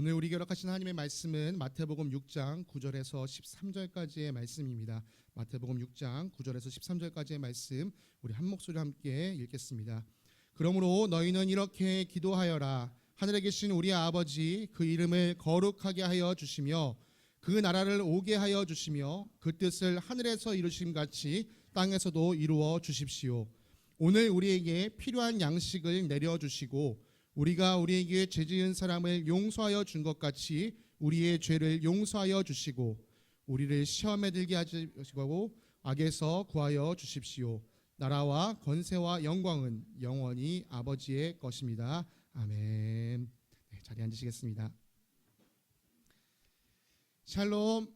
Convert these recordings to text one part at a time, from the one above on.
오늘 우리 교락하신 하나님의 말씀은 마태복음 6장 9절에서 13절까지의 말씀입니다. 마태복음 6장 9절에서 13절까지의 말씀 우리 한 목소리로 함께 읽겠습니다. 그러므로 너희는 이렇게 기도하여라. 하늘에 계신 우리 아버지, 그 이름을 거룩하게 하여 주시며 그 나라를 오게 하여 주시며 그 뜻을 하늘에서 이루심 같이 땅에서도 이루어 주십시오. 오늘 우리에게 필요한 양식을 내려주시고 우리가 우리에게 죄지은 사람을 용서하여 준 것 같이 우리의 죄를 용서하여 주시고 우리를 시험에 들게 하지 마시고 악에서 구하여 주십시오. 나라와 권세와 영광은 영원히 아버지의 것입니다. 아멘. 네, 자리에 앉으시겠습니다. 샬롬.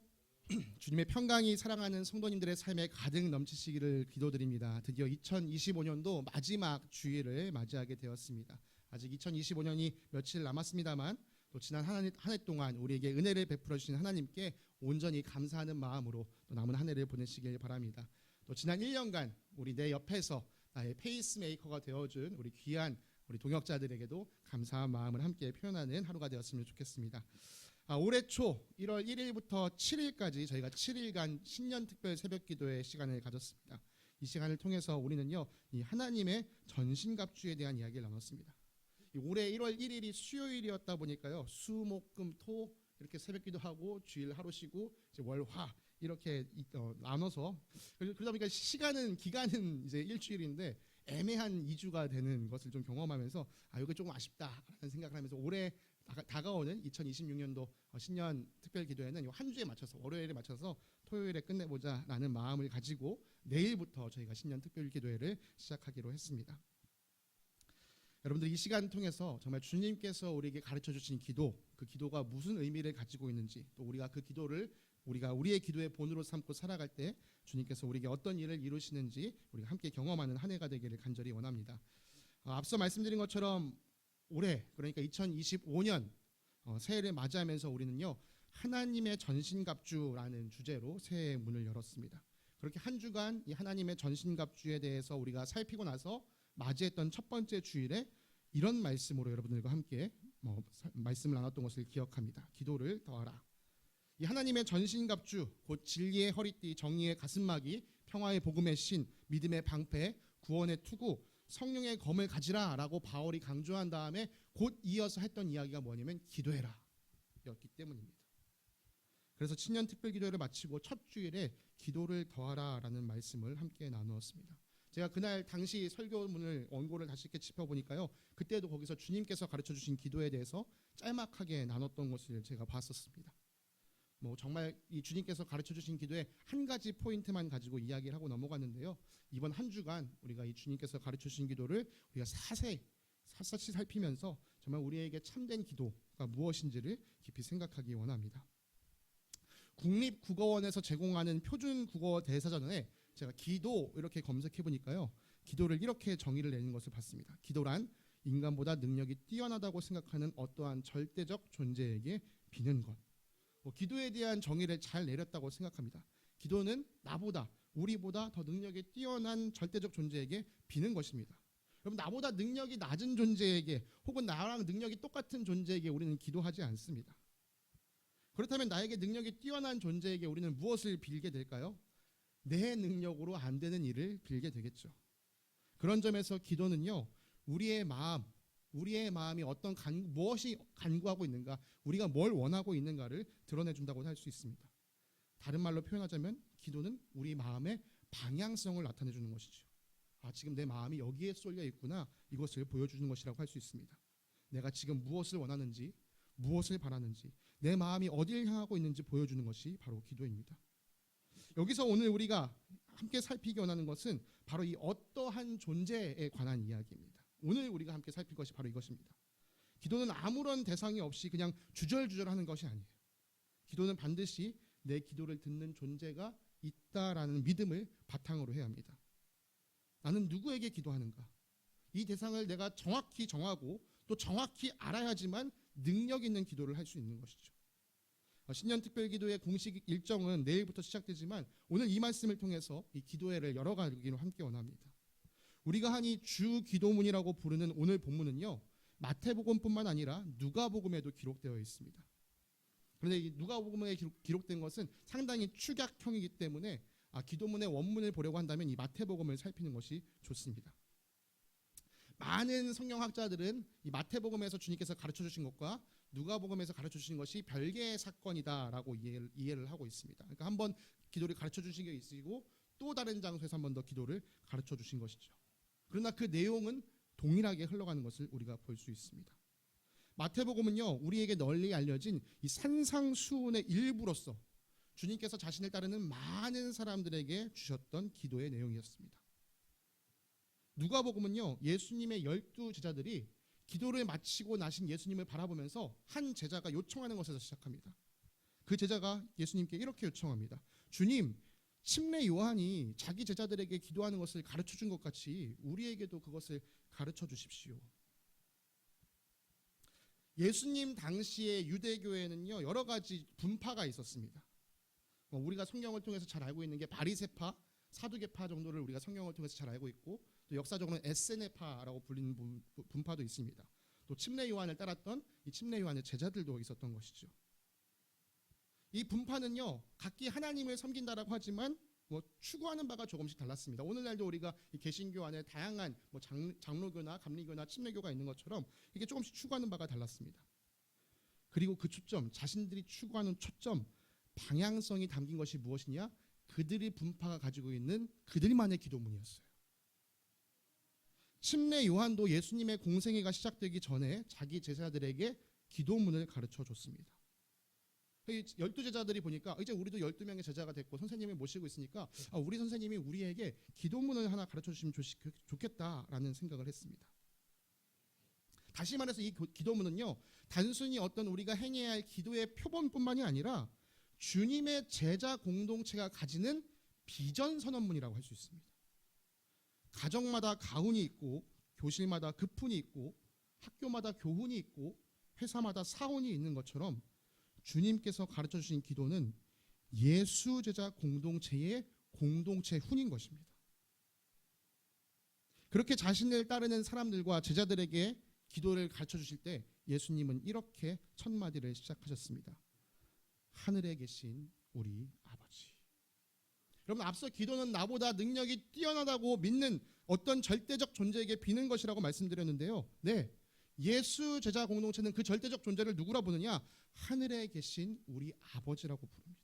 주님의 평강이 사랑하는 성도님들의 삶에 가득 넘치시기를 기도드립니다. 드디어 2025년도 마지막 주일을 맞이하게 되었습니다. 아직 2025년이 며칠 남았습니다만 또 지난 한 해 동안 우리에게 은혜를 베풀어 주신 하나님께 온전히 감사하는 마음으로 또 남은 한 해를 보내시길 바랍니다. 또 지난 1년간 우리 내 옆에서 나의 페이스메이커가 되어준 우리 귀한 우리 동역자들에게도 감사한 마음을 함께 표현하는 하루가 되었으면 좋겠습니다. 올해 초 1월 1일부터 7일까지 저희가 7일간 신년특별 새벽기도의 시간을 가졌습니다. 이 시간을 통해서 우리는요, 이 하나님의 전신갑주에 대한 이야기를 나눴습니다. 올해 1월 1일이 수요일이었다 보니까요, 수, 목, 금, 토 이렇게 새벽기도하고 주일 하루 쉬고 이제 월, 화 이렇게 나눠서 그러다 보니까 기간은 이제 일주일인데 애매한 2주가 되는 것을 좀 경험하면서 이게 조금 아쉽다라는 생각을 하면서 올해 다가오는 2026년도 신년 특별 기도회는 한 주에 맞춰서 월요일에 맞춰서 토요일에 끝내보자라는 마음을 가지고 내일부터 저희가 신년 특별 기도회를 시작하기로 했습니다. 여러분들 이 시간 통해서 정말 주님께서 우리에게 가르쳐 주신 기도, 그 기도가 무슨 의미를 가지고 있는지, 또 우리가 그 기도를 우리의 기도의 본으로 삼고 살아갈 때 주님께서 우리에게 어떤 일을 이루시는지 우리가 함께 경험하는 한 해가 되기를 간절히 원합니다. 앞서 말씀드린 것처럼 올해, 그러니까 2025년 새해를 맞이하면서 우리는요, 하나님의 전신갑주라는 주제로 새해 문을 열었습니다. 그렇게 한 주간 이 하나님의 전신갑주에 대해서 우리가 살피고 나서 맞이했던 첫 번째 주일에 이런 말씀으로 여러분들과 함께 말씀을 나눴던 것을 기억합니다. 기도를 더하라. 이 하나님의 전신갑주, 곧 진리의 허리띠, 정의의 가슴막이, 평화의 복음의 신, 믿음의 방패, 구원의 투구, 성령의 검을 가지라라고 바울이 강조한 다음에 곧 이어서 했던 이야기가 뭐냐면 기도해라 였기 때문입니다. 그래서 신년 특별 기도회를 마치고 첫 주일에 기도를 더하라라는 말씀을 함께 나누었습니다. 제가 그날 당시 설교문을 원고를 다시 이렇게 짚어보니까요, 그때도 거기서 주님께서 가르쳐 주신 기도에 대해서 짤막하게 나눴던 것을 제가 봤었습니다. 정말 이 주님께서 가르쳐 주신 기도에 한 가지 포인트만 가지고 이야기를 하고 넘어갔는데요, 이번 한 주간 우리가 이 주님께서 가르쳐 주신 기도를 우리가 샅샅이 살피면서 정말 우리에게 참된 기도가 무엇인지를 깊이 생각하기 원합니다. 국립국어원에서 제공하는 표준국어 대사전에 제가 기도 이렇게 검색해 보니까요, 기도를 이렇게 정의를 내는 것을 봤습니다. 기도란 인간보다 능력이 뛰어나다고 생각하는 어떠한 절대적 존재에게 비는 것. 기도에 대한 정의를 잘 내렸다고 생각합니다. 기도는 우리보다 더 능력이 뛰어난 절대적 존재에게 비는 것입니다. 여러분, 나보다 능력이 낮은 존재에게 혹은 나랑 능력이 똑같은 존재에게 우리는 기도하지 않습니다. 그렇다면 나에게 능력이 뛰어난 존재에게 우리는 무엇을 빌게 될까요? 내 능력으로 안 되는 일을 빌게 되겠죠. 그런 점에서 기도는요, 우리의 마음이 무엇이 간구하고 있는가, 우리가 뭘 원하고 있는가를 드러내준다고 할 수 있습니다. 다른 말로 표현하자면 기도는 우리 마음의 방향성을 나타내주는 것이죠. 지금 내 마음이 여기에 쏠려 있구나, 이것을 보여주는 것이라고 할 수 있습니다. 내가 지금 무엇을 원하는지, 무엇을 바라는지, 내 마음이 어디를 향하고 있는지 보여주는 것이 바로 기도입니다. 여기서 오늘 우리가 함께 살피기 원하는 것은 바로 이 어떠한 존재에 관한 이야기입니다. 오늘 우리가 함께 살필 것이 바로 이것입니다. 기도는 아무런 대상이 없이 그냥 주절주절 하는 것이 아니에요. 기도는 반드시 내 기도를 듣는 존재가 있다라는 믿음을 바탕으로 해야 합니다. 나는 누구에게 기도하는가? 이 대상을 내가 정확히 정하고 또 정확히 알아야지만 능력 있는 기도를 할 수 있는 것이죠. 신년 특별기도의 공식 일정은 내일부터 시작되지만 오늘 이 말씀을 통해서 이 기도회를 열어가기로 함께 원합니다. 우리가 한 이 주 기도문이라고 부르는 오늘 본문은요, 마태복음뿐만 아니라 누가복음에도 기록되어 있습니다. 그런데 이 누가복음에 기록된 것은 상당히 축약형이기 때문에 기도문의 원문을 보려고 한다면 이 마태복음을 살피는 것이 좋습니다. 많은 성경학자들은 이 마태복음에서 주님께서 가르쳐 주신 것과 누가복음에서 가르쳐 주신 것이 별개의 사건이다라고 이해를 하고 있습니다. 그러니까 한번 기도를 가르쳐 주신 게 있으시고 또 다른 장소에서 한 번 더 기도를 가르쳐 주신 것이죠. 그러나 그 내용은 동일하게 흘러가는 것을 우리가 볼 수 있습니다. 마태복음은요, 우리에게 널리 알려진 이 산상수훈의 일부로서 주님께서 자신을 따르는 많은 사람들에게 주셨던 기도의 내용이었습니다. 누가복음은요, 예수님의 12제자들이 기도를 마치고 나신 예수님을 바라보면서 한 제자가 요청하는 것에서 시작합니다. 그 제자가 예수님께 이렇게 요청합니다. 주님, 침례 요한이 자기 제자들에게 기도하는 것을 가르쳐 준 것 같이 우리에게도 그것을 가르쳐 주십시오. 예수님 당시의 유대교회는요, 여러 가지 분파가 있었습니다. 우리가 성경을 통해서 잘 알고 있는 게 바리새파, 사두개파 정도를 우리가 성경을 통해서 잘 알고 있고, 또 역사적으로는 에세네파라고 불리는 분파도 있습니다. 또 침례 요한을 따랐던 이 침례 요한의 제자들도 있었던 것이죠. 이 분파는요, 각기 하나님을 섬긴다라고 하지만 추구하는 바가 조금씩 달랐습니다. 오늘날도 우리가 이 개신교 안에 다양한 장로교나 감리교나 침례교가 있는 것처럼 이게 조금씩 추구하는 바가 달랐습니다. 그리고 그 초점, 자신들이 추구하는 초점, 방향성이 담긴 것이 무엇이냐? 그들이 분파가 가지고 있는 그들만의 기도문이었어요. 침례 요한도 예수님의 공생애가 시작되기 전에 자기 제자들에게 기도문을 가르쳐 줬습니다. 12제자들이 보니까 이제 우리도 12명의 제자가 됐고 선생님을 모시고 있으니까 우리 선생님이 우리에게 기도문을 하나 가르쳐 주시면 좋겠다라는 생각을 했습니다. 다시 말해서 이 기도문은요, 단순히 어떤 우리가 행해야 할 기도의 표본뿐만이 아니라 주님의 제자 공동체가 가지는 비전 선언문이라고 할 수 있습니다. 가정마다 가훈이 있고, 교실마다 급훈이 있고, 학교마다 교훈이 있고, 회사마다 사훈이 있는 것처럼 주님께서 가르쳐 주신 기도는 예수 제자 공동체의 공동체 훈인 것입니다. 그렇게 자신을 따르는 사람들과 제자들에게 기도를 가르쳐 주실 때 예수님은 이렇게 첫 마디를 시작하셨습니다. 하늘에 계신 우리 아버지. 여러분, 앞서 기도는 나보다 능력이 뛰어나다고 믿는 어떤 절대적 존재에게 비는 것이라고 말씀드렸는데요. 네, 예수 제자 공동체는 그 절대적 존재를 누구라 부르냐? 하늘에 계신 우리 아버지라고 부릅니다.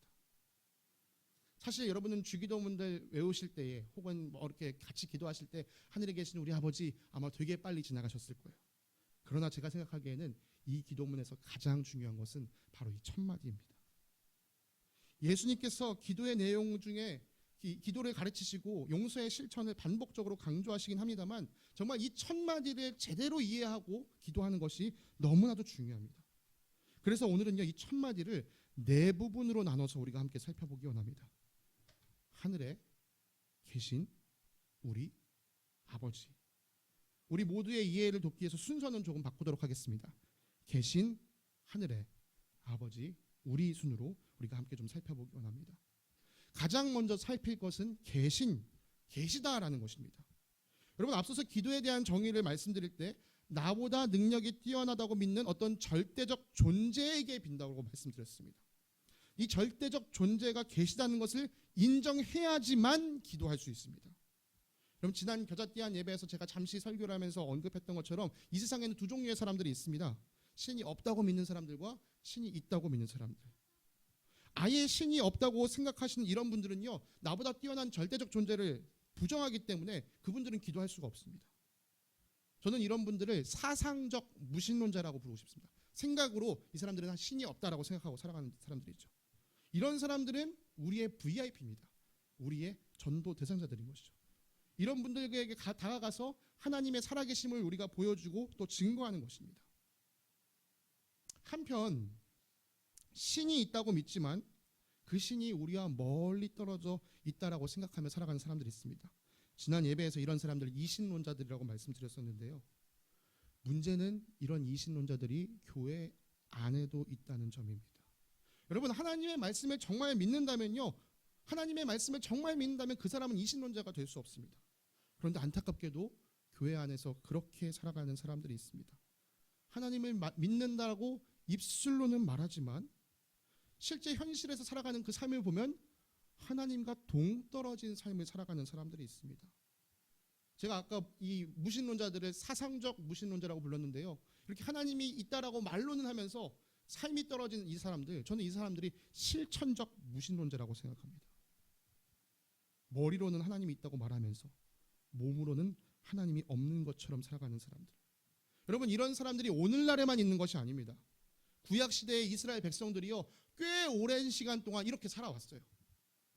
사실 여러분은 주기도문들 외우실 때에 혹은 이렇게 같이 기도하실 때 하늘에 계신 우리 아버지 아마 되게 빨리 지나가셨을 거예요. 그러나 제가 생각하기에는 이 기도문에서 가장 중요한 것은 바로 이 첫 마디입니다. 예수님께서 기도의 내용 중에 기도를 가르치시고 용서의 실천을 반복적으로 강조하시긴 합니다만 정말 이 첫 마디를 제대로 이해하고 기도하는 것이 너무나도 중요합니다. 그래서 오늘은요, 이 첫 마디를 네 부분으로 나눠서 우리가 함께 살펴보기 원합니다. 하늘에 계신 우리 아버지. 우리 모두의 이해를 돕기 위해서 순서는 조금 바꾸도록 하겠습니다. 계신 하늘에 아버지, 우리 순으로 우리가 함께 좀 살펴보기 원합니다. 가장 먼저 살필 것은 계시다라는 것입니다. 여러분, 앞서서 기도에 대한 정의를 말씀드릴 때 나보다 능력이 뛰어나다고 믿는 어떤 절대적 존재에게 빈다고 말씀드렸습니다. 이 절대적 존재가 계시다는 것을 인정해야지만 기도할 수 있습니다. 여러분, 지난 겨자띠한 예배에서 제가 잠시 설교를 하면서 언급했던 것처럼 이 세상에는 두 종류의 사람들이 있습니다. 신이 없다고 믿는 사람들과 신이 있다고 믿는 사람들. 아예 신이 없다고 생각하시는 이런 분들은요, 나보다 뛰어난 절대적 존재를 부정하기 때문에 그분들은 기도할 수가 없습니다. 저는 이런 분들을 사상적 무신론자라고 부르고 싶습니다. 생각으로 이 사람들은 신이 없다라고 생각하고 살아가는 사람들이죠. 이런 사람들은 우리의 VIP입니다. 우리의 전도 대상자들인 것이죠. 이런 분들에게 다가가서 하나님의 살아계심을 우리가 보여주고 또 증거하는 것입니다. 한편 신이 있다고 믿지만 그 신이 우리와 멀리 떨어져 있다라고 생각하며 살아가는 사람들이 있습니다. 지난 예배에서 이런 사람들 이신론자들이라고 말씀드렸었는데요. 문제는 이런 이신론자들이 교회 안에도 있다는 점입니다. 여러분, 하나님의 말씀을 정말 믿는다면요, 하나님의 말씀을 정말 믿는다면 그 사람은 이신론자가 될 수 없습니다. 그런데 안타깝게도 교회 안에서 그렇게 살아가는 사람들이 있습니다. 하나님을 믿는다고 입술로는 말하지만 실제 현실에서 살아가는 그 삶을 보면 하나님과 동떨어진 삶을 살아가는 사람들이 있습니다. 제가 아까 이 무신론자들을 사상적 무신론자라고 불렀는데요. 이렇게 하나님이 있다라고 말로는 하면서 삶이 떨어진 이 사람들, 저는 이 사람들이 실천적 무신론자라고 생각합니다. 머리로는 하나님이 있다고 말하면서 몸으로는 하나님이 없는 것처럼 살아가는 사람들. 여러분, 이런 사람들이 오늘날에만 있는 것이 아닙니다. 구약시대의 이스라엘 백성들이요, 꽤 오랜 시간 동안 이렇게 살아왔어요.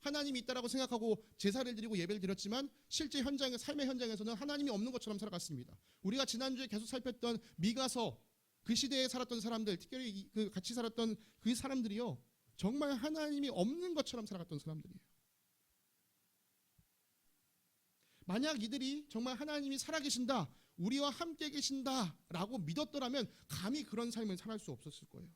하나님이 있다라고 생각하고 제사를 드리고 예배를 드렸지만 실제 현장의 삶의 현장에서는 하나님이 없는 것처럼 살아갔습니다. 우리가 지난주에 계속 살폈던 미가서, 그 시대에 살았던 사람들, 특별히 그 같이 살았던 그 사람들이요, 정말 하나님이 없는 것처럼 살아갔던 사람들이에요. 만약 이들이 정말 하나님이 살아계신다, 우리와 함께 계신다라고 믿었더라면 감히 그런 삶을 살아갈 수 없었을 거예요.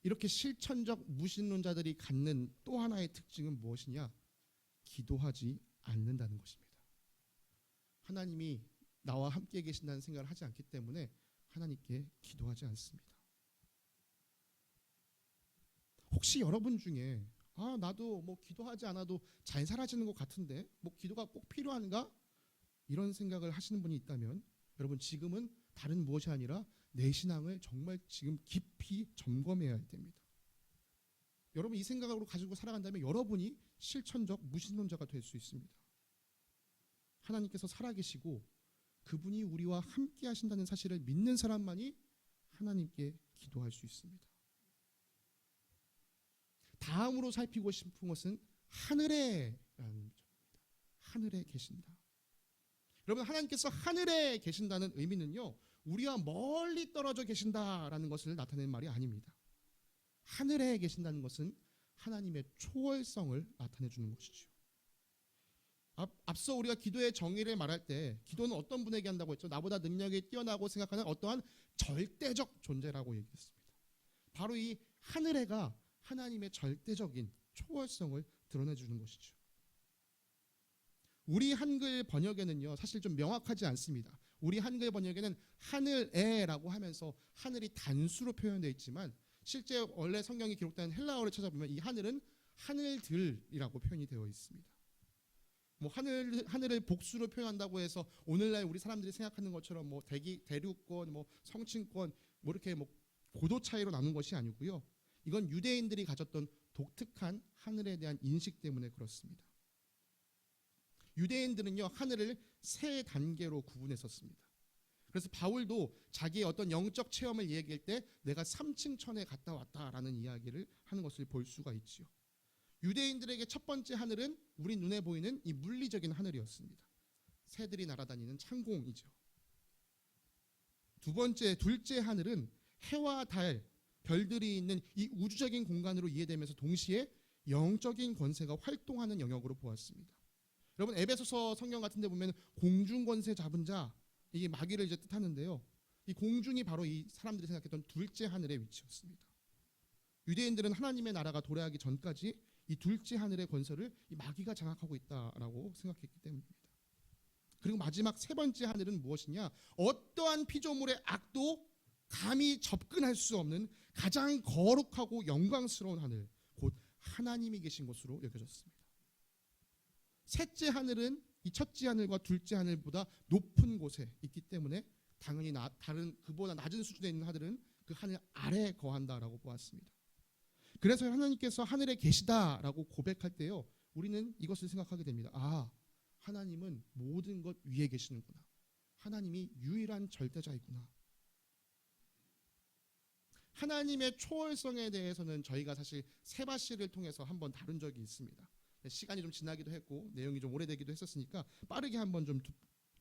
이렇게 실천적 무신론자들이 갖는 또 하나의 특징은 무엇이냐? 기도하지 않는다는 것입니다. 하나님이 나와 함께 계신다는 생각을 하지 않기 때문에 하나님께 기도하지 않습니다. 혹시 여러분 중에 나도 뭐 기도하지 않아도 잘 살아지는 것 같은데 뭐 기도가 꼭 필요한가? 이런 생각을 하시는 분이 있다면 여러분, 지금은 다른 무엇이 아니라 내 신앙을 정말 지금 깊이 점검해야 됩니다. 여러분, 이 생각으로 가지고 살아간다면 여러분이 실천적 무신론자가 될 수 있습니다. 하나님께서 살아계시고 그분이 우리와 함께 하신다는 사실을 믿는 사람만이 하나님께 기도할 수 있습니다. 다음으로 살피고 싶은 것은 하늘에라는 점입니다. 하늘에 계신다. 여러분, 하나님께서 하늘에 계신다는 의미는요, 우리와 멀리 떨어져 계신다라는 것을 나타내는 말이 아닙니다. 하늘에 계신다는 것은 하나님의 초월성을 나타내 주는 것이죠. 앞서 우리가 기도의 정의를 말할 때 기도는 어떤 분에게 한다고 했죠? 나보다 능력이 뛰어나고 생각하는 어떠한 절대적 존재라고 얘기했습니다. 바로 이 하늘에가 하나님의 절대적인 초월성을 드러내주는 것이죠. 우리 한글 번역에는요, 사실 좀 명확하지 않습니다. 우리 한글 번역에는 하늘에라고 하면서 하늘이 단수로 표현되어 있지만 실제 원래 성경이 기록된 헬라어를 찾아보면 이 하늘은 하늘들이라고 표현이 되어 있습니다. 뭐 하늘을 복수로 표현한다고 해서 오늘날 우리 사람들이 생각하는 것처럼 뭐 대륙권, 뭐 성층권, 뭐 이렇게 뭐 고도 차이로 나눈 것이 아니고요. 이건 유대인들이 가졌던 독특한 하늘에 대한 인식 때문에 그렇습니다. 유대인들은요, 하늘을 세 단계로 구분했었습니다. 그래서 바울도 자기의 어떤 영적 체험을 얘기할 때 내가 3층 천에 갔다 왔다라는 이야기를 하는 것을 볼 수가 있지요. 유대인들에게 첫 번째 하늘은 우리 눈에 보이는 이 물리적인 하늘이었습니다. 새들이 날아다니는 창공이죠. 둘째 하늘은 해와 달, 별들이 있는 이 우주적인 공간으로 이해되면서 동시에 영적인 권세가 활동하는 영역으로 보았습니다. 여러분, 에베소서 성경 같은 데 보면 공중 권세 잡은 자, 이게 마귀를 이제 뜻하는데요. 이 공중이 바로 이 사람들이 생각했던 둘째 하늘의 위치였습니다. 유대인들은 하나님의 나라가 도래하기 전까지 이 둘째 하늘의 권세를 이 마귀가 장악하고 있다라고 생각했기 때문입니다. 그리고 마지막 세 번째 하늘은 무엇이냐? 어떠한 피조물의 악도 감히 접근할 수 없는 가장 거룩하고 영광스러운 하늘, 곧 하나님이 계신 곳으로 여겨졌습니다. 셋째 하늘은 이 첫째 하늘과 둘째 하늘보다 높은 곳에 있기 때문에 당연히 다른 그보다 낮은 수준에 있는 하늘은 그 하늘 아래에 거한다라고 보았습니다. 그래서 하나님께서 하늘에 계시다라고 고백할 때요, 우리는 이것을 생각하게 됩니다. 하나님은 모든 것 위에 계시는구나. 하나님이 유일한 절대자이구나. 하나님의 초월성에 대해서는 저희가 사실 세바시를 통해서 한번 다룬 적이 있습니다. 시간이 좀 지나기도 했고 내용이 좀 오래되기도 했었으니까 빠르게 한번 좀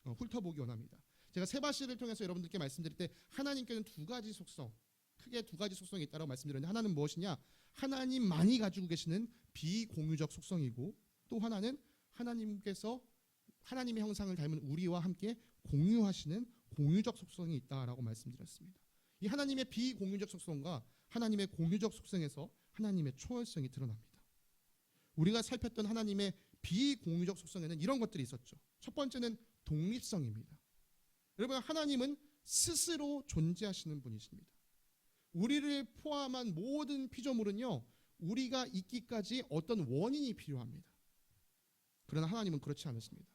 훑어보기 원합니다. 제가 세바시를 통해서 여러분들께 말씀드릴 때 하나님께는 크게 두 가지 속성이 있다고 말씀드렸는데, 하나는 무엇이냐? 하나님만이 가지고 계시는 비공유적 속성이고, 또 하나는 하나님께서 하나님의 형상을 닮은 우리와 함께 공유하시는 공유적 속성이 있다라고 말씀드렸습니다. 이 하나님의 비공유적 속성과 하나님의 공유적 속성에서 하나님의 초월성이 드러납니다. 우리가 살폈던 하나님의 비공유적 속성에는 이런 것들이 있었죠. 첫 번째는 독립성입니다. 여러분, 하나님은 스스로 존재하시는 분이십니다. 우리를 포함한 모든 피조물은요, 우리가 있기까지 어떤 원인이 필요합니다. 그러나 하나님은 그렇지 않으십니다.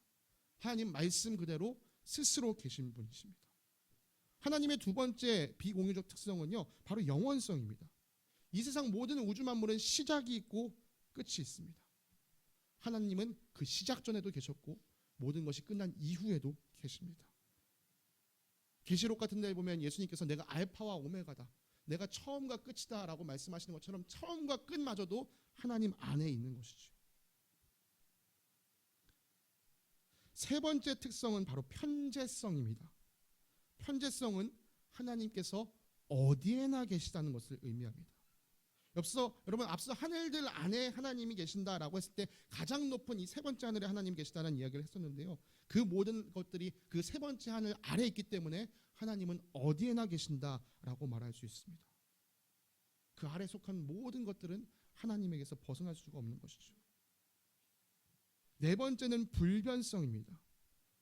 하나님 말씀 그대로 스스로 계신 분이십니다. 하나님의 두 번째 비공유적 특성은요, 바로 영원성입니다. 이 세상 모든 우주 만물은 시작이 있고 끝이 있습니다. 하나님은 그 시작 전에도 계셨고 모든 것이 끝난 이후에도 계십니다. 계시록 같은 데 보면 예수님께서 내가 알파와 오메가다, 내가 처음과 끝이다 라고 말씀하시는 것처럼 처음과 끝마저도 하나님 안에 있는 것이죠. 세 번째 특성은 바로 편재성입니다. 편재성은 하나님께서 어디에나 계시다는 것을 의미합니다. 여러분, 앞서 하늘들 안에 하나님이 계신다라고 했을 때 가장 높은 이 세 번째 하늘에 하나님이 계시다는 이야기를 했었는데요. 그 모든 것들이 그 세 번째 하늘 아래에 있기 때문에 하나님은 어디에나 계신다라고 말할 수 있습니다. 그 아래 속한 모든 것들은 하나님에게서 벗어날 수가 없는 것이죠. 네 번째는 불변성입니다.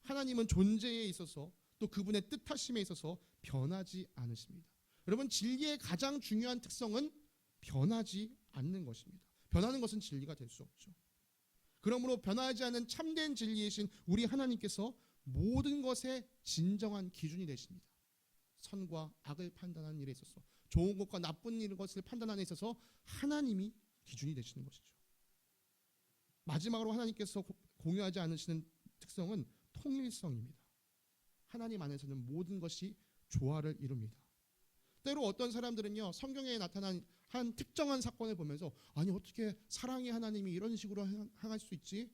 하나님은 존재에 있어서 또 그분의 뜻하심에 있어서 변하지 않으십니다. 여러분, 진리의 가장 중요한 특성은 변하지 않는 것입니다. 변하는 것은 진리가 될 수 없죠. 그러므로 변하지 않는 참된 진리이신 우리 하나님께서 모든 것의 진정한 기준이 되십니다. 선과 악을 판단하는 일에 있어서, 좋은 것과 나쁜 것을 판단하는 데 있어서 하나님이 기준이 되시는 것이죠. 마지막으로 하나님께서 공유하지 않으시는 특성은 통일성입니다. 하나님 안에서는 모든 것이 조화를 이룹니다. 때로 어떤 사람들은요, 성경에 나타난 한 특정한 사건을 보면서 아니, 어떻게 사랑의 하나님이 이런 식으로 행할 수 있지?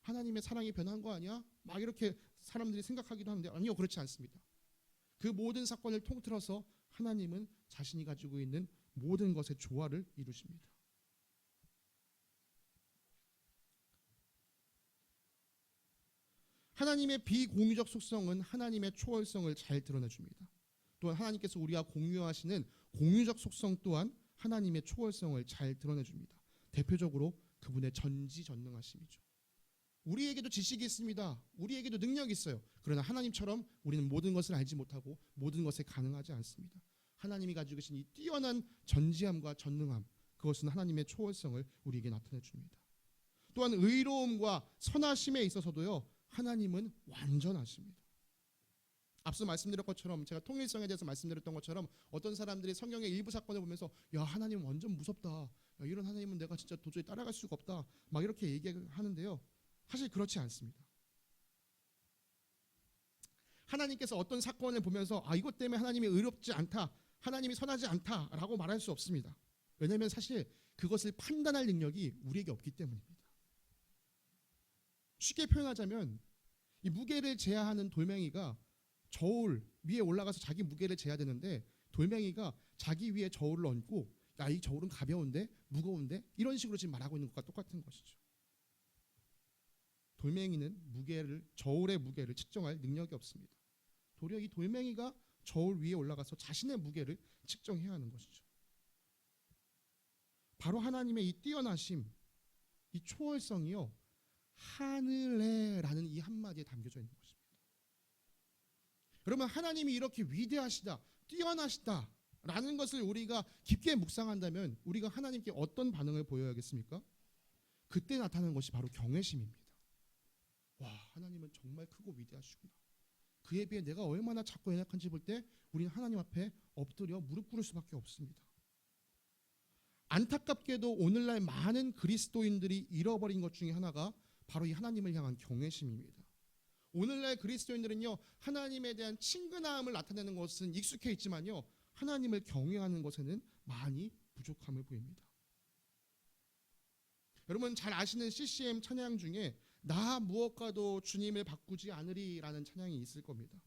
하나님의 사랑이 변한 거 아니야? 막 이렇게 사람들이 생각하기도 하는데, 아니요, 그렇지 않습니다. 그 모든 사건을 통틀어서 하나님은 자신이 가지고 있는 모든 것의 조화를 이루십니다. 하나님의 비공유적 속성은 하나님의 초월성을 잘 드러내줍니다. 또한 하나님께서 우리와 공유하시는 공유적 속성 또한 하나님의 초월성을 잘 드러내줍니다. 대표적으로 그분의 전지전능하심이죠. 우리에게도 지식이 있습니다. 우리에게도 능력이 있어요. 그러나 하나님처럼 우리는 모든 것을 알지 못하고 모든 것에 가능하지 않습니다. 하나님이 가지고 계신 이 뛰어난 전지함과 전능함, 그것은 하나님의 초월성을 우리에게 나타내 줍니다. 또한 의로움과 선하심에 있어서도요, 하나님은 완전하십니다. 앞서 말씀드렸던 것처럼, 제가 통일성에 대해서 말씀드렸던 것처럼, 어떤 사람들이 성경의 일부 사건을 보면서 야, 하나님 완전 무섭다, 야, 이런 하나님은 내가 진짜 도저히 따라갈 수가 없다, 막 이렇게 얘기하는데요, 사실 그렇지 않습니다. 하나님께서 어떤 사건을 보면서 아, 이것 때문에 하나님이 의롭지 않다, 하나님이 선하지 않다라고 말할 수 없습니다. 왜냐하면 사실 그것을 판단할 능력이 우리에게 없기 때문입니다. 쉽게 표현하자면, 이 무게를 제어하는 돌멩이가 저울 위에 올라가서 자기 무게를 재야 되는데, 돌멩이가 자기 위에 저울을 얹고 야, 이 저울은 가벼운데 무거운데 이런 식으로 지금 말하고 있는 것과 똑같은 것이죠. 돌멩이는 저울의 무게를 측정할 능력이 없습니다. 도리어 이 돌멩이가 저울 위에 올라가서 자신의 무게를 측정해야 하는 것이죠. 바로 하나님의 이 뛰어나심, 이 초월성이요, 하늘에라는 이 한마디에 담겨져 있는 것입니다. 여러분, 하나님이 이렇게 위대하시다, 뛰어나시다 라는 것을 우리가 깊게 묵상한다면 우리가 하나님께 어떤 반응을 보여야겠습니까? 그때 나타나는 것이 바로 경외심입니다. 와, 하나님은 정말 크고 위대하시구나. 그에 비해 내가 얼마나 작고 연약한지 볼 때 우리는 하나님 앞에 엎드려 무릎 꿇을 수밖에 없습니다. 안타깝게도 오늘날 많은 그리스도인들이 잃어버린 것 중에 하나가 바로 이 하나님을 향한 경외심입니다. 오늘날 그리스도인들은요, 하나님에 대한 친근함을 나타내는 것은 익숙해 있지만요, 하나님을 경외하는 것에는 많이 부족함을 보입니다. 여러분 잘 아시는 CCM 찬양 중에 나 무엇과도 주님을 바꾸지 않으리라는 찬양이 있을 겁니다.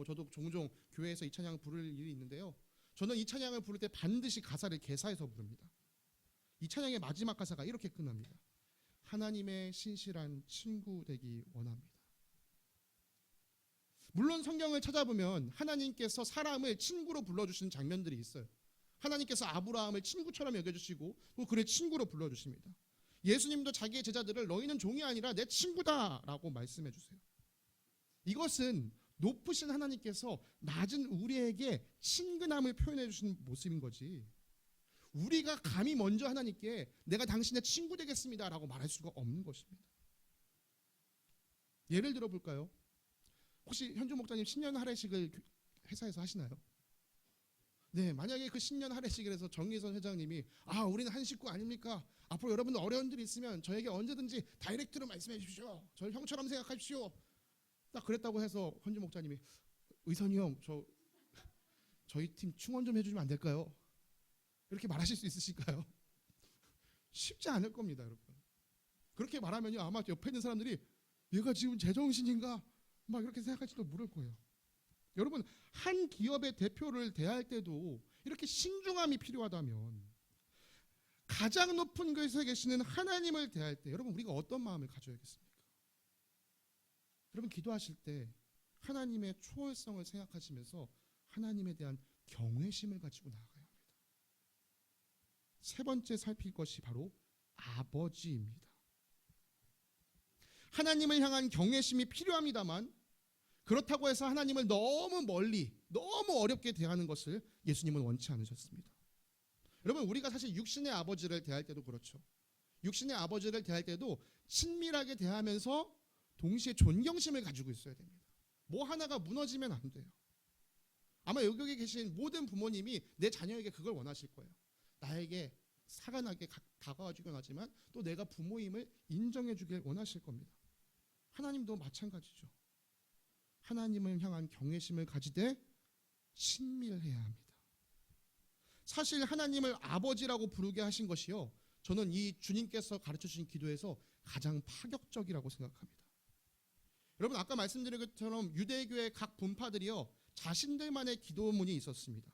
저도 종종 교회에서 이 찬양을 부를 일이 있는데요, 저는 이 찬양을 부를 때 반드시 가사를 개사해서 부릅니다. 이 찬양의 마지막 가사가 이렇게 끝납니다. 하나님의 신실한 친구 되기 원합니다. 물론 성경을 찾아보면 하나님께서 사람을 친구로 불러주시는 장면들이 있어요. 하나님께서 아브라함을 친구처럼 여겨주시고 또 그를 친구로 불러주십니다. 예수님도 자기의 제자들을 너희는 종이 아니라 내 친구다 라고 말씀해 주세요. 이것은 높으신 하나님께서 낮은 우리에게 친근함을 표현해 주신 모습인 거지, 우리가 감히 먼저 하나님께 내가 당신의 친구 되겠습니다라고 말할 수가 없는 것입니다. 예를 들어 볼까요? 혹시 현주 목사님 신년 할애식을 회사에서 하시나요? 네, 만약에 그 신년 할애식에서 정의선 회장님이 우리는 한 식구 아닙니까? 앞으로 여러분 어려운 일이 있으면 저에게 언제든지 다이렉트로 말씀해 주십시오. 저를 형처럼 생각하십시오. 딱 그랬다고 해서 현주 목사님이 의선이 형, 저희 팀 충원 좀 해주시면 안 될까요? 이렇게 말하실 수 있으실까요? 쉽지 않을 겁니다, 여러분. 그렇게 말하면요, 아마 옆에 있는 사람들이 얘가 지금 제정신인가? 막 이렇게 생각할지도 모를 거예요. 여러분, 한 기업의 대표를 대할 때도 이렇게 신중함이 필요하다면 가장 높은 곳에 계시는 하나님을 대할 때 여러분 우리가 어떤 마음을 가져야겠습니까? 여러분 기도하실 때 하나님의 초월성을 생각하시면서 하나님에 대한 경외심을 가지고 나아가야 합니다. 세 번째 살필 것이 바로 아버지입니다. 하나님을 향한 경외심이 필요합니다만 그렇다고 해서 하나님을 너무 멀리 너무 어렵게 대하는 것을 예수님은 원치 않으셨습니다. 여러분 우리가 사실 육신의 아버지를 대할 때도 그렇죠. 육신의 아버지를 대할 때도 친밀하게 대하면서 동시에 존경심을 가지고 있어야 됩니다. 뭐 하나가 무너지면 안 돼요. 아마 여기 계신 모든 부모님이 내 자녀에게 그걸 원하실 거예요. 나에게 사가 나게 다가와 주긴 하지만 또 내가 부모임을 인정해 주길 원하실 겁니다. 하나님도 마찬가지죠. 하나님을 향한 경외심을 가지되 친밀해야 합니다. 사실 하나님을 아버지라고 부르게 하신 것이요, 저는 이 주님께서 가르쳐 주신 기도에서 가장 파격적이라고 생각합니다. 여러분 아까 말씀드린 것처럼 유대교의 각 분파들이요 자신들만의 기도문이 있었습니다.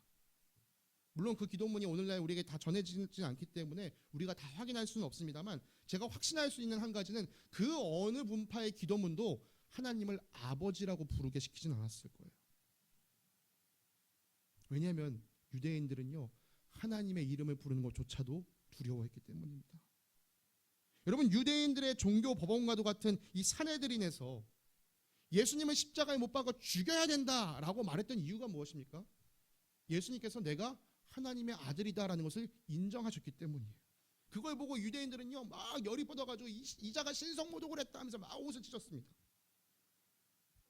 물론 그 기도문이 오늘날 우리에게 다 전해지지 않기 때문에 우리가 다 확인할 수는 없습니다만 제가 확신할 수 있는 한 가지는 그 어느 분파의 기도문도 하나님을 아버지라고 부르게 시키진 않았을 거예요. 왜냐하면 유대인들은요 하나님의 이름을 부르는 것조차도 두려워했기 때문입니다. 여러분 유대인들의 종교 법원과도 같은 이 산헤드린에서 예수님을 십자가에 못 박아 죽여야 된다라고 말했던 이유가 무엇입니까? 예수님께서 내가 하나님의 아들이다라는 것을 인정하셨기 때문이에요. 그걸 보고 유대인들은요 막 열이 뻗어가지고 이자가 신성모독을 했다 하면서 막 옷을 찢었습니다.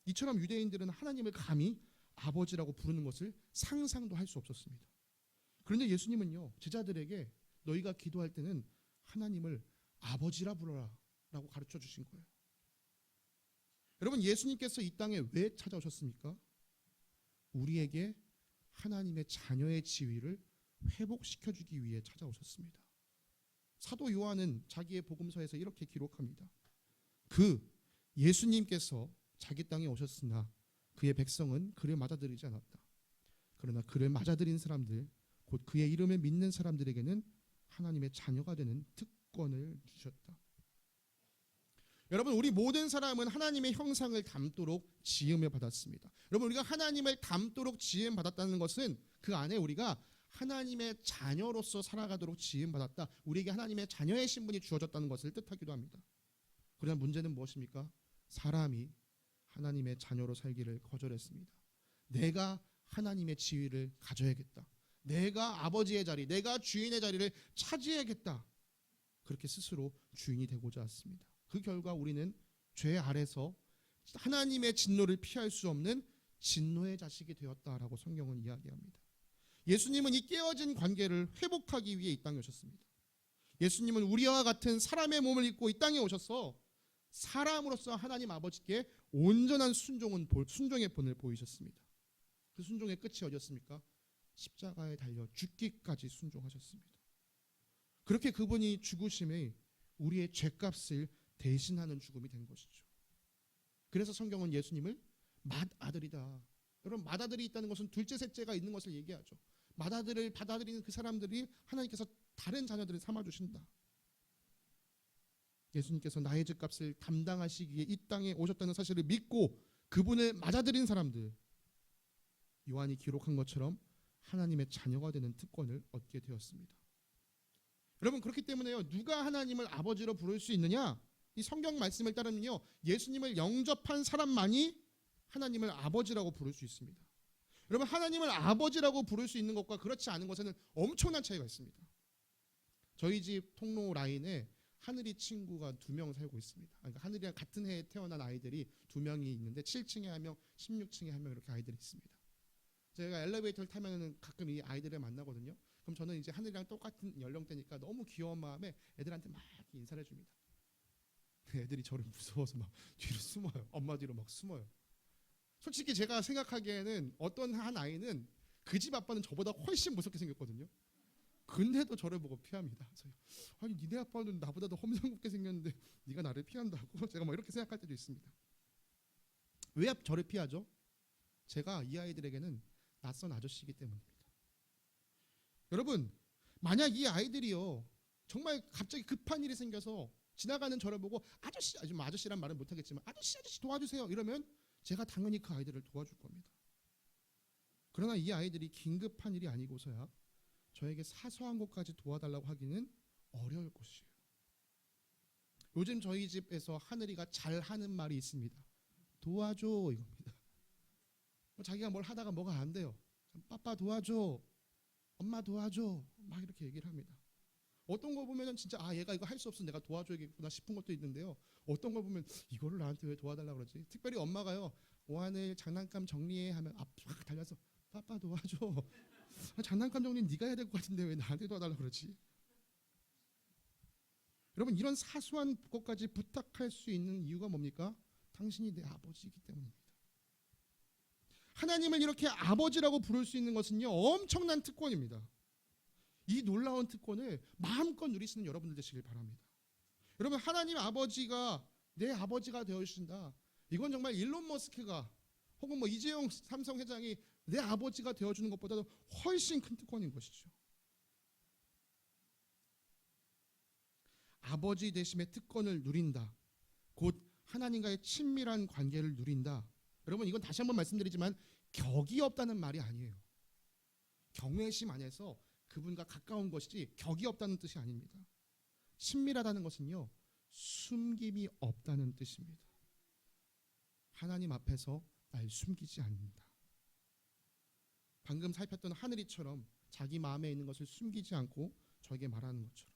이처럼 유대인들은 하나님을 감히 아버지라고 부르는 것을 상상도 할 수 없었습니다. 그런데 예수님은요 제자들에게 너희가 기도할 때는 하나님을 아버지라 불러라 라고 가르쳐 주신 거예요. 여러분 예수님께서 이 땅에 왜 찾아오셨습니까? 우리에게 하나님의 자녀의 지위를 회복시켜주기 위해 찾아오셨습니다. 사도 요한은 자기의 복음서에서 이렇게 기록합니다. 그 예수님께서 자기 땅에 오셨으나 그의 백성은 그를 맞아들이지 않았다. 그러나 그를 맞아들인 사람들 곧 그의 이름을 믿는 사람들에게는 하나님의 자녀가 되는 특권을 주셨다. 여러분 우리 모든 사람은 하나님의 형상을 닮도록 지음을 받았습니다. 여러분 우리가 하나님을 닮도록 지음 받았다는 것은 그 안에 우리가 하나님의 자녀로서 살아가도록 지음 받았다. 우리에게 하나님의 자녀의 신분이 주어졌다는 것을 뜻하기도 합니다. 그러나 문제는 무엇입니까? 사람이 하나님의 자녀로 살기를 거절했습니다. 내가 하나님의 지위를 가져야겠다. 내가 아버지의 자리, 내가 주인의 자리를 차지해야겠다. 그렇게 스스로 주인이 되고자 했습니다. 그 결과 우리는 죄 아래서 하나님의 진노를 피할 수 없는 진노의 자식이 되었다라고 성경은 이야기합니다. 예수님은 이 깨어진 관계를 회복하기 위해 이 땅에 오셨습니다. 예수님은 우리와 같은 사람의 몸을 입고 이 땅에 오셔서 사람으로서 하나님 아버지께 온전한 순종의 본을 보이셨습니다. 그 순종의 끝이 어디였습니까? 십자가에 달려 죽기까지 순종하셨습니다. 그렇게 그분이 죽으심에 우리의 죄값을 대신하는 죽음이 된 것이죠. 그래서 성경은 예수님을 맏아들이다. 여러분 맏아들이 있다는 것은 둘째 셋째가 있는 것을 얘기하죠. 맏아들을 받아들이는 그 사람들이 하나님께서 다른 자녀들을 삼아주신다. 예수님께서 나의 죄값을 담당하시기에 이 땅에 오셨다는 사실을 믿고 그분을 맞아들인 사람들, 요한이 기록한 것처럼 하나님의 자녀가 되는 특권을 얻게 되었습니다. 여러분 그렇기 때문에요 누가 하나님을 아버지로 부를 수 있느냐? 이 성경 말씀을 따르면요 예수님을 영접한 사람만이 하나님을 아버지라고 부를 수 있습니다. 여러분, 하나님을 아버지라고 부를 수 있는 것과 그렇지 않은 것에는 엄청난 차이가 있습니다. 저희 집 통로 라인에 하늘이 친구가 2명 살고 있습니다. 그러니까 하늘이랑 같은 해에 태어난 아이들이 2명이 있는데 7층에 1명, 16층에 1명 이렇게 아이들이 있습니다. 제가 엘리베이터를 타면은 가끔 이 아이들을 만나거든요. 그럼 저는 이제 하늘이랑 똑같은 연령대니까 너무 귀여운 마음에 애들한테 막 인사를 해줍니다. 애들이 저를 무서워서 막 뒤로 숨어요. 엄마 뒤로 막 숨어요. 솔직히 제가 생각하기에는 어떤 한 아이는 그 집 아빠는 저보다 훨씬 무섭게 생겼거든요. 근데도 저를 보고 피합니다. 아니 니네 아빠는 나보다 더 험상궂게 생겼는데 네가 나를 피한다고? 제가 막 이렇게 생각할 때도 있습니다. 왜 저를 피하죠? 제가 이 아이들에게는 낯선 아저씨이기 때문입니다. 여러분, 만약 이 아이들이요 정말 갑자기 급한 일이 생겨서 지나가는 저를 보고 아저씨, 아저씨란 말은 못하겠지만 아저씨 도와주세요 이러면 제가 당연히 그 아이들을 도와줄 겁니다. 그러나 이 아이들이 긴급한 일이 아니고서야 저에게 사소한 것까지 도와달라고 하기는 어려울 것이에요. 요즘 저희 집에서 하늘이가 잘하는 말이 있습니다. 도와줘 이겁니다. 자기가 뭘 하다가 뭐가 안 돼요. 빠빠 도와줘, 엄마 도와줘 막 이렇게 얘기를 합니다. 어떤 거 보면은 진짜 얘가 이거 할 수 없어 내가 도와줘야겠구나 싶은 것도 있는데요. 어떤 거 보면 이거를 나한테 왜 도와달라고 그러지? 특별히 엄마가요 오하늘 장난감 정리해 하면 막 달려서 빠빠 도와줘. 장난감 정리는 네가 해야 될 것 같은데 왜 나한테 도와달라고 그러지? 여러분, 이런 사소한 것까지 부탁할 수 있는 이유가 뭡니까? 당신이 내 아버지이기 때문입니다. 하나님을 이렇게 아버지라고 부를 수 있는 것은요 엄청난 특권입니다. 이 놀라운 특권을 마음껏 누리시는 여러분들 되시길 바랍니다. 여러분, 하나님 아버지가 내 아버지가 되어주신다. 이건 정말 일론 머스크가 혹은 이재용 삼성 회장이 내 아버지가 되어주는 것보다도 훨씬 큰 특권인 것이죠. 아버지 되심의 특권을 누린다. 곧 하나님과의 친밀한 관계를 누린다. 여러분, 이건 다시 한번 말씀드리지만 격이 없다는 말이 아니에요. 경외심 안에서 그분과 가까운 것이지 격이 없다는 뜻이 아닙니다. 친밀하다는 것은요 숨김이 없다는 뜻입니다. 하나님 앞에서 날 숨기지 않는다. 방금 살폈던 하늘이처럼 자기 마음에 있는 것을 숨기지 않고 저에게 말하는 것처럼.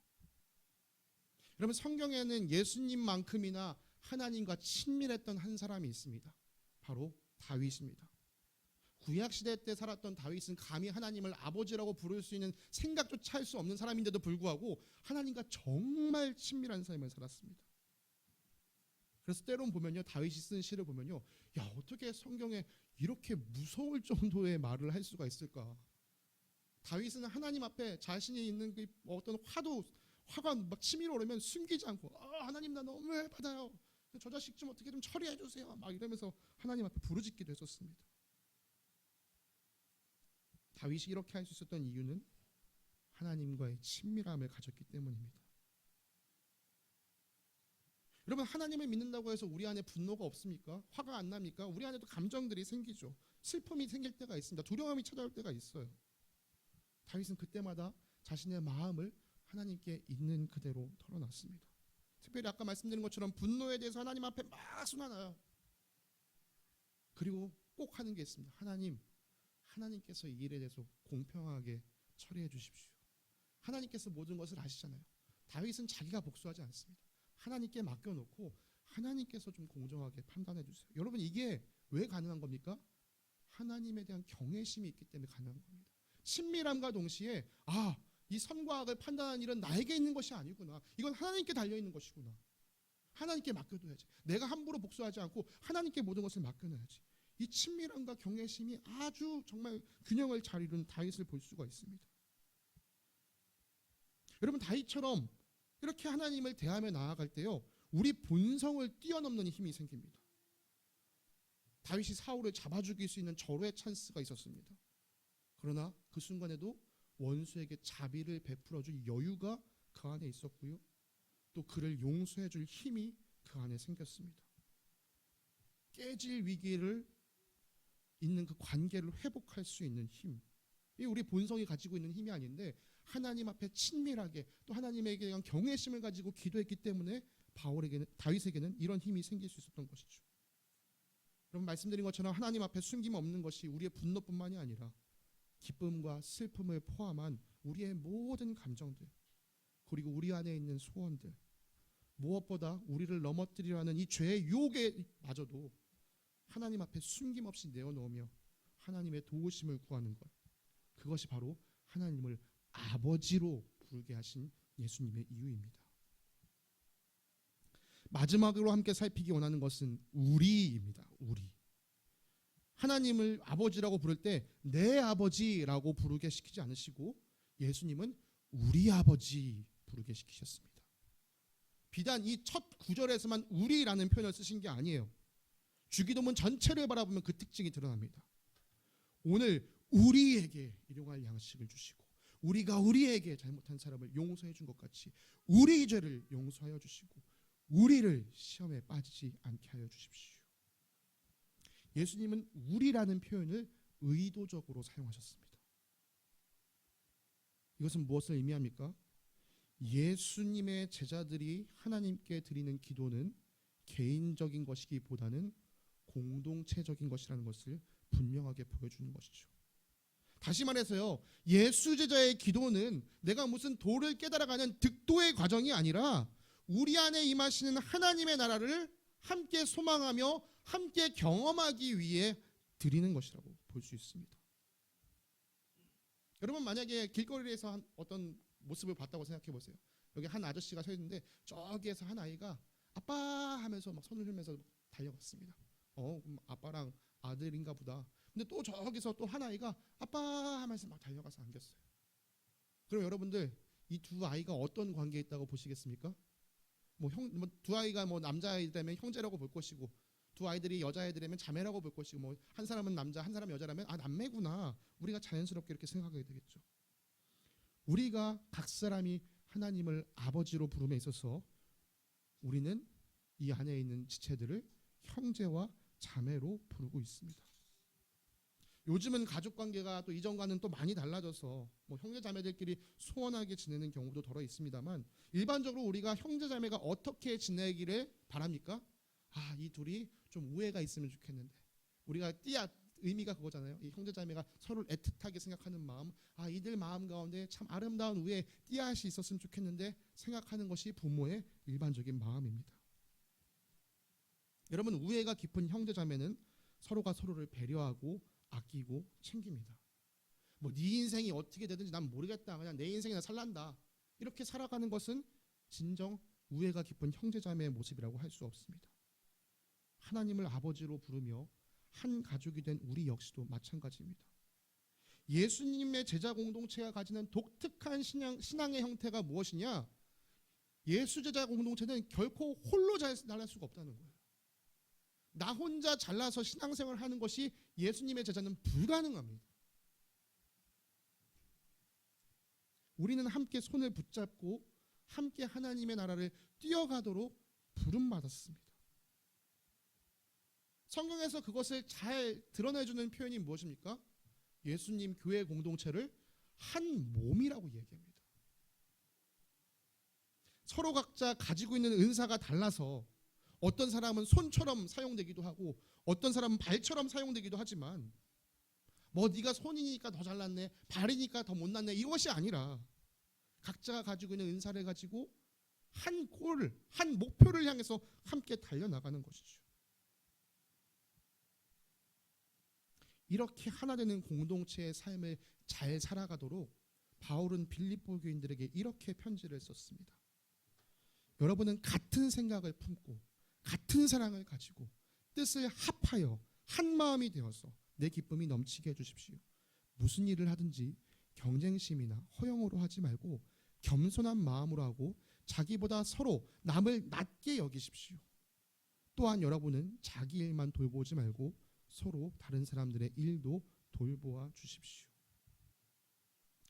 여러분, 성경에는 예수님만큼이나 하나님과 친밀했던 한 사람이 있습니다. 바로 다윗입니다. 구약시대 때 살았던 다윗은 감히 하나님을 아버지라고 부를 수 있는 생각조차 할 수 없는 사람인데도 불구하고 하나님과 정말 친밀한 삶을 살았습니다. 그래서 때론 보면요 다윗이 쓴 시를 보면요 야 어떻게 성경에 이렇게 무서울 정도의 말을 할 수가 있을까. 다윗은 하나님 앞에 자신이 있는 그 어떤 화가 막 치밀어 오르면 숨기지 않고 하나님 나 너무 열받아요. 저 자식 좀 어떻게 좀 처리해 주세요. 막 이러면서 하나님 앞에 부르짖기도 했었습니다. 다윗이 이렇게 할 수 있었던 이유는 하나님과의 친밀함을 가졌기 때문입니다. 여러분, 하나님을 믿는다고 해서 우리 안에 분노가 없습니까? 화가 안 납니까? 우리 안에도 감정들이 생기죠. 슬픔이 생길 때가 있습니다. 두려움이 찾아올 때가 있어요. 다윗은 그때마다 자신의 마음을 하나님께 있는 그대로 털어놨습니다. 특별히 아까 말씀드린 것처럼 분노에 대해서 하나님 앞에 막 쏟아놔요. 그리고 꼭 하는 게 있습니다. 하나님께서 이 일에 대해서 공평하게 처리해 주십시오. 하나님께서 모든 것을 아시잖아요. 다윗은 자기가 복수하지 않습니다. 하나님께 맡겨놓고 하나님께서 좀 공정하게 판단해 주세요. 여러분, 이게 왜 가능한 겁니까? 하나님에 대한 경외심이 있기 때문에 가능한 겁니다. 친밀함과 동시에 이 선과 악을 판단하는 일은 나에게 있는 것이 아니구나. 이건 하나님께 달려있는 것이구나. 하나님께 맡겨둬야지. 내가 함부로 복수하지 않고 하나님께 모든 것을 맡겨놔야지. 이 친밀함과 경외심이 아주 정말 균형을 잘 이룬 다윗을 볼 수가 있습니다. 여러분, 다윗처럼 이렇게 하나님을 대하며 나아갈 때요 우리 본성을 뛰어넘는 힘이 생깁니다. 다윗이 사울을 잡아 죽일 수 있는 절호의 찬스가 있었습니다. 그러나 그 순간에도 원수에게 자비를 베풀어 줄 여유가 그 안에 있었고요. 또 그를 용서해 줄 힘이 그 안에 생겼습니다. 깨질 위기를 있는 그 관계를 회복할 수 있는 힘. 이 우리 본성이 가지고 있는 힘이 아닌데 하나님 앞에 친밀하게 또 하나님에게 대한 경외심을 가지고 기도했기 때문에 다윗에게는 이런 힘이 생길 수 있었던 것이죠. 여러분 말씀드린 것처럼 하나님 앞에 숨김없는 것이 우리의 분노뿐만이 아니라 기쁨과 슬픔을 포함한 우리의 모든 감정들, 그리고 우리 안에 있는 소원들, 무엇보다 우리를 넘어뜨리려 하는 이 죄의 유혹에마저도 하나님 앞에 숨김없이 내어놓으며 하나님의 도우심을 구하는 것, 그것이 바로 하나님을 아버지로 부르게 하신 예수님의 이유입니다. 마지막으로 함께 살피기 원하는 것은 우리입니다. 우리. 하나님을 아버지라고 부를 때 내 아버지라고 부르게 시키지 않으시고 예수님은 우리 아버지 부르게 시키셨습니다. 비단 이 첫 구절에서만 우리라는 표현을 쓰신 게 아니에요. 주기도문 전체를 바라보면 그 특징이 드러납니다. 오늘 우리에게 일용할 양식을 주시고 우리가 우리에게 잘못한 사람을 용서해 준 것 같이 우리 죄를 용서하여 주시고 우리를 시험에 빠지지 않게 하여 주십시오. 예수님은 우리라는 표현을 의도적으로 사용하셨습니다. 이것은 무엇을 의미합니까? 예수님의 제자들이 하나님께 드리는 기도는 개인적인 것이기보다는 공동체적인 것이라는 것을 분명하게 보여주는 것이죠. 다시 말해서요, 예수 제자의 기도는 내가 무슨 도를 깨달아가는 득도의 과정이 아니라 우리 안에 임하시는 하나님의 나라를 함께 소망하며 함께 경험하기 위해 드리는 것이라고 볼 수 있습니다. 여러분 만약에 길거리에서 어떤 모습을 봤다고 생각해 보세요. 여기 한 아저씨가 서 있는데 저기에서 한 아이가 아빠 하면서 막 손을 흘면서 달려갔습니다. 그럼 아빠랑 아들인가 보다. 근데 또 저기서 또 한 아이가 아빠 하면서 막 달려가서 안겼어요. 그럼 여러분들 이 두 아이가 어떤 관계에 있다고 보시겠습니까? 두 아이가 남자아이라면 형제라고 볼 것이고 두 아이들이 여자아이들이면 자매라고 볼 것이고 한 사람은 남자 한 사람은 여자라면 남매구나, 우리가 자연스럽게 이렇게 생각하게 되겠죠. 우리가 각 사람이 하나님을 아버지로 부름에 있어서 우리는 이 안에 있는 지체들을 형제와 자매로 부르고 있습니다. 요즘은 가족관계가 또 이전과는 또 많이 달라져서 형제자매들끼리 소원하게 지내는 경우도 덜어 있습니다만 일반적으로 우리가 형제자매가 어떻게 지내기를 바랍니까? 이 둘이 좀 우애가 있으면 좋겠는데, 우리가 의미가 그거잖아요. 이 형제자매가 서로를 애틋하게 생각하는 마음, 이들 마음 가운데 참 아름다운 우애, 띠앗이 있었으면 좋겠는데 생각하는 것이 부모의 일반적인 마음입니다. 여러분, 우애가 깊은 형제자매는 서로가 서로를 배려하고 아끼고 챙깁니다. 네 인생이 어떻게 되든지 난 모르겠다, 그냥 내 인생이나 살란다, 이렇게 살아가는 것은 진정 우애가 깊은 형제자매의 모습이라고 할 수 없습니다. 하나님을 아버지로 부르며 한 가족이 된 우리 역시도 마찬가지입니다. 예수님의 제자 공동체가 가지는 독특한 신앙의 형태가 무엇이냐? 예수 제자 공동체는 결코 홀로 잘날 수가 없다는 거예요. 나 혼자 잘나서 신앙생활을 하는 것이 예수님의 제자는 불가능합니다. 우리는 함께 손을 붙잡고 함께 하나님의 나라를 뛰어가도록 부름받았습니다. 성경에서 그것을 잘 드러내주는 표현이 무엇입니까? 예수님 교회 공동체를 한 몸이라고 얘기합니다. 서로 각자 가지고 있는 은사가 달라서 어떤 사람은 손처럼 사용되기도 하고 어떤 사람은 발처럼 사용되기도 하지만 네가 손이니까 더 잘났네, 발이니까 더 못났네, 이것이 아니라 각자가 가지고 있는 은사를 가지고 한 목표를 향해서 함께 달려나가는 것이죠. 이렇게 하나 되는 공동체의 삶을 잘 살아가도록 바울은 빌립보 교인들에게 이렇게 편지를 썼습니다. 여러분은 같은 생각을 품고 같은 사랑을 가지고 뜻을 합하여 한 마음이 되어서 내 기쁨이 넘치게 해주십시오. 무슨 일을 하든지 경쟁심이나 허영으로 하지 말고 겸손한 마음으로 하고 자기보다 서로 남을 낮게 여기십시오. 또한 여러분은 자기 일만 돌보지 말고 서로 다른 사람들의 일도 돌보아 주십시오.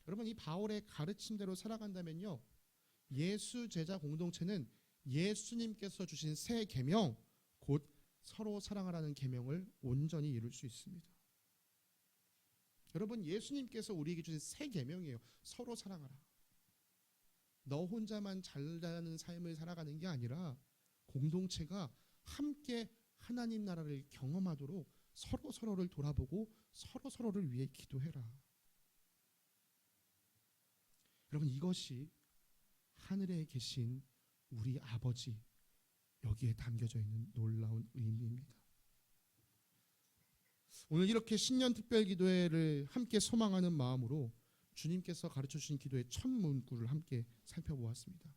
여러분, 이 바울의 가르침대로 살아간다면요, 예수 제자 공동체는 예수님께서 주신 새 계명, 곧 서로 사랑하라는 계명을 온전히 이룰 수 있습니다. 여러분, 예수님께서 우리에게 주신 새 계명이에요. 서로 사랑하라. 너 혼자만 잘나는 삶을 살아가는 게 아니라 공동체가 함께 하나님 나라를 경험하도록 서로 서로를 돌아보고 서로 서로를 위해 기도해라. 여러분, 이것이 하늘에 계신 우리 아버지, 여기에 담겨져 있는 놀라운 의미입니다. 오늘 이렇게 신년 특별 기도회를 함께 소망하는 마음으로 주님께서 가르쳐 주신 기도의 첫 문구를 함께 살펴보았습니다.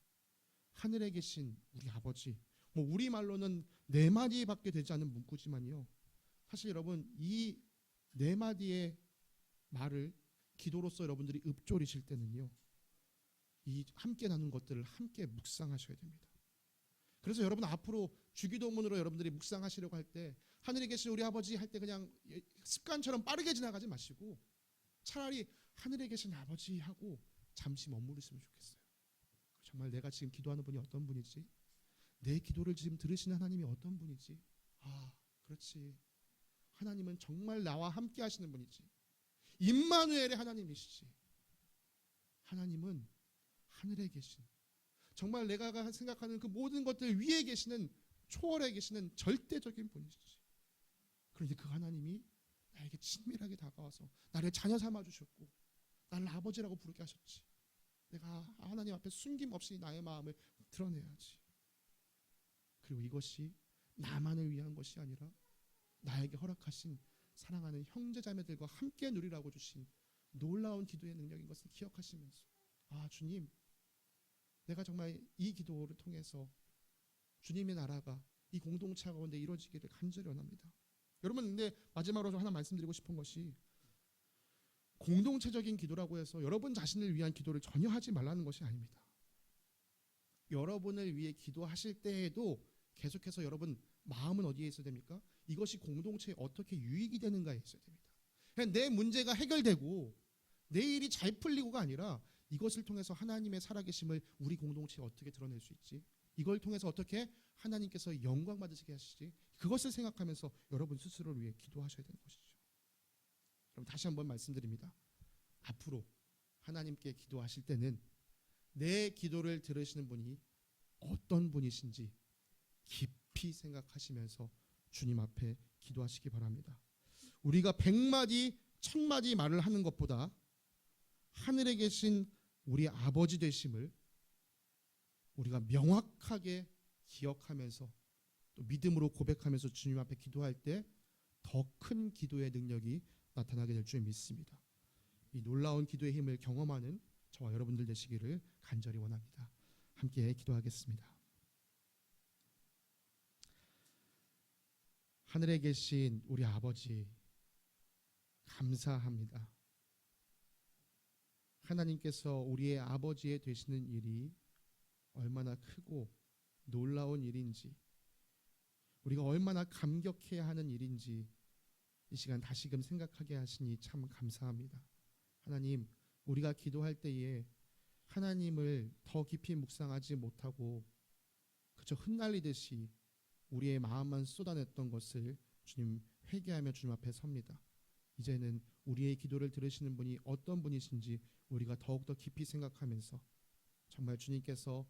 하늘에 계신 우리 아버지, 우리말로는 네 마디밖에 되지 않은 문구지만요, 사실 여러분 이 네 마디의 말을 기도로서 여러분들이 읊조리실 때는요, 이 함께 나눈 것들을 함께 묵상하셔야 됩니다. 그래서 여러분 앞으로 주기도문으로 여러분들이 묵상하시려고 할 때 하늘에 계신 우리 아버지 할 때 그냥 습관처럼 빠르게 지나가지 마시고 차라리 하늘에 계신 아버지 하고 잠시 머무르시면 좋겠어요. 정말 내가 지금 기도하는 분이 어떤 분이지? 내 기도를 지금 들으시는 하나님이 어떤 분이지? 아, 그렇지. 하나님은 정말 나와 함께 하시는 분이지. 임마누엘의 하나님이시지. 하나님은 하늘에 계신, 정말 내가 생각하는 그 모든 것들 위에 계시는, 초월해 계시는 절대적인 분이시지. 그런데 그 하나님이 나에게 친밀하게 다가와서 나를 자녀 삼아 주셨고 나를 아버지라고 부르게 하셨지. 내가 하나님 앞에 숨김없이 나의 마음을 드러내야지. 그리고 이것이 나만을 위한 것이 아니라 나에게 허락하신 사랑하는 형제자매들과 함께 누리라고 주신 놀라운 기도의 능력인 것을 기억하시면서, 아, 주님, 내가 정말 이 기도를 통해서 주님의 나라가 이 공동체 가운데 이루어지기를 간절히 원합니다. 여러분, 근데 마지막으로 좀 하나 말씀드리고 싶은 것이, 공동체적인 기도라고 해서 여러분 자신을 위한 기도를 전혀 하지 말라는 것이 아닙니다. 여러분을 위해 기도하실 때에도 계속해서 여러분 마음은 어디에 있어야 됩니까? 이것이 공동체에 어떻게 유익이 되는가에 있어야 됩니다. 그냥 내 문제가 해결되고 내 일이 잘 풀리고가 아니라 이것을 통해서 하나님의 살아계심을 우리 공동체에 어떻게 드러낼 수 있지? 이걸 통해서 어떻게 하나님께서 영광 받으시게 하시지? 그것을 생각하면서 여러분 스스로를 위해 기도하셔야 되는 것이죠. 그럼 다시 한번 말씀드립니다. 앞으로 하나님께 기도하실 때는 내 기도를 들으시는 분이 어떤 분이신지 깊이 생각하시면서 주님 앞에 기도하시기 바랍니다. 우리가 100마디, 1000마디 말을 하는 것보다 하늘에 계신 우리 아버지 되심을 우리가 명확하게 기억하면서 또 믿음으로 고백하면서 주님 앞에 기도할 때 더 큰 기도의 능력이 나타나게 될 줄 믿습니다. 이 놀라운 기도의 힘을 경험하는 저와 여러분들 되시기를 간절히 원합니다. 함께 기도하겠습니다. 하늘에 계신 우리 아버지, 감사합니다. 하나님께서 우리의 아버지 되시는 일이 얼마나 크고 놀라운 일인지, 우리가 얼마나 감격해야 하는 일인지 이 시간 다시금 생각하게 하시니 참 감사합니다. 하나님, 우리가 기도할 때에 하나님을 더 깊이 묵상하지 못하고 그저 흩날리듯이 우리의 마음만 쏟아냈던 것을 주님 회개하며 주님 앞에 섭니다. 이제는 우리의 기도를 들으시는 분이 어떤 분이신지 우리가 더욱더 깊이 생각하면서 정말 주님께서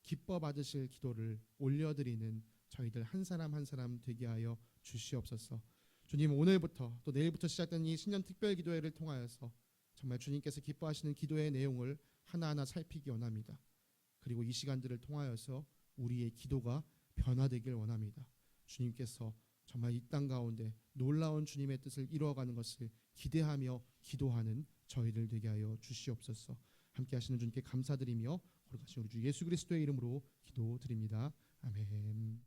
기뻐 받으실 기도를 올려드리는 저희들 한 사람 한 사람 되게 하여 주시옵소서. 주님, 오늘부터 또 내일부터 시작된 이 신년 특별 기도회를 통하여서 정말 주님께서 기뻐하시는 기도의 내용을 하나하나 살피기 원합니다. 그리고 이 시간들을 통하여서 우리의 기도가 변화되길 원합니다. 주님께서 정말 이 땅 가운데 놀라운 주님의 뜻을 이루어가는 것을 기대하며 기도하는 저희들 되게 하여 주시옵소서. 함께 하시는 주님께 감사드리며 거룩하신 우리 주 예수 그리스도의 이름으로 기도드립니다. 아멘.